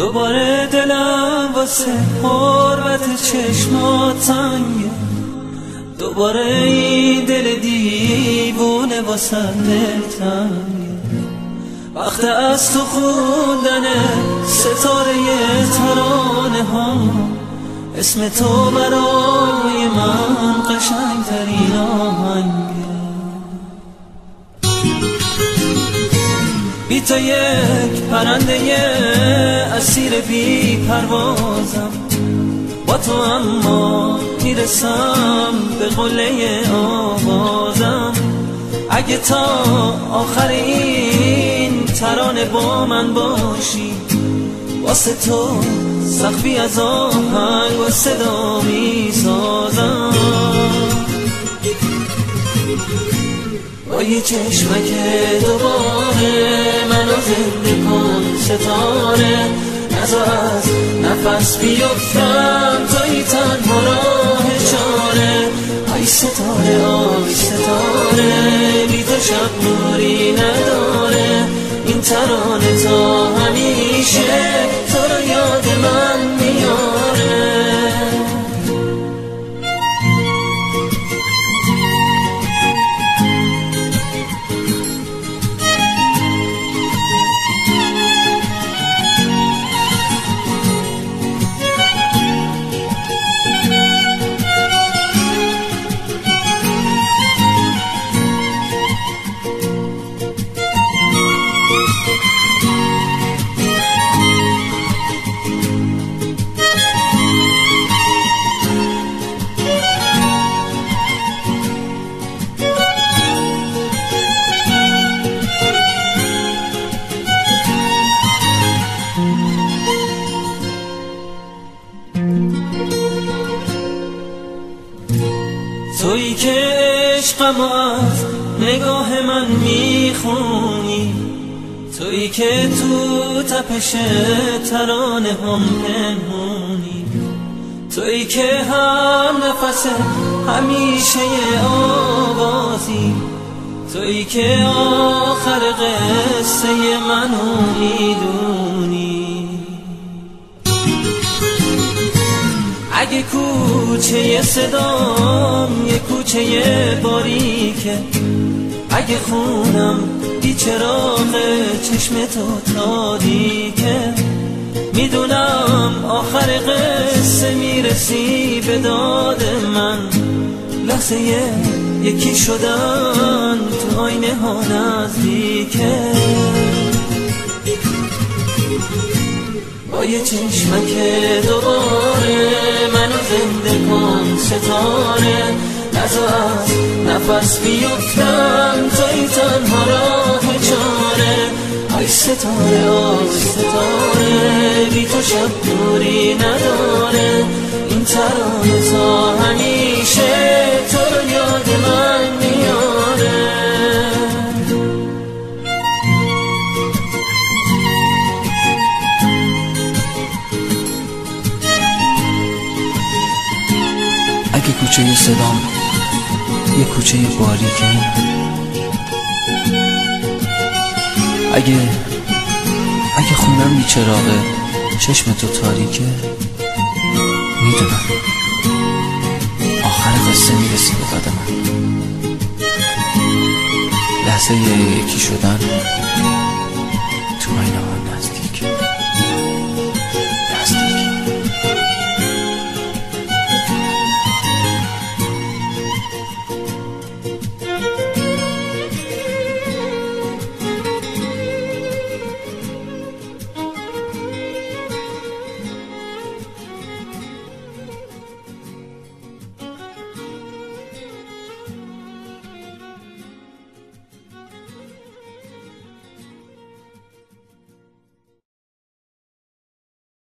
دوباره دلم واسه حرمت چشمات تنگه، دوباره این دل دیوونه واسه تنگه. وقت از تو خوندن ستاره ترانه ها، اسم تو برای من قشنگترین آهنگه. بی تو یک پرنده اسیر بی پروازم، با تو اما میرسم به قله آوازم. اگه تا آخر این ترانه با من باشی، واسه تو سقفی از آهنگ و صدا میسازم. با یه چشمک دوباره منو زنده کن ستاره، نذار از نفس بیفتم توی تنها راه چاره. آی ستاره آی ستاره، بی تو شب نوری نداره. این ترانه تا همیشه تو رو یاد من میاره. تویی که عشقم از نگاه من میخونی، تویی که تو تپش ترانه هم پنهونی، تویی که هم نفس همیشه آوازی، تویی که آخر قصه منو میدونی. اگه کوچه صدام یه کوچه باریکه، اگه خونم بی چراغ چشم تو تاریکه، میدونم آخر قصه میرسی به داد من. لحظه یکی شدن تو آینه ها نزدیکه. با یه چشمک دوباره منو زنده کن ستاره، نذار از نفس بیفتم توی تنها راه چاره. آی ستاره آی ستاره، بی تو شب دوری نداره. این ترانه تا همیشه تو رو یاد من میاره. اگه کوچه صدام یه کوچه باریکه، اگه خونم بی چراغه چشم تو تاریکه، میدونم آخر قصه میرسی به داد من. لحظه یکی شدن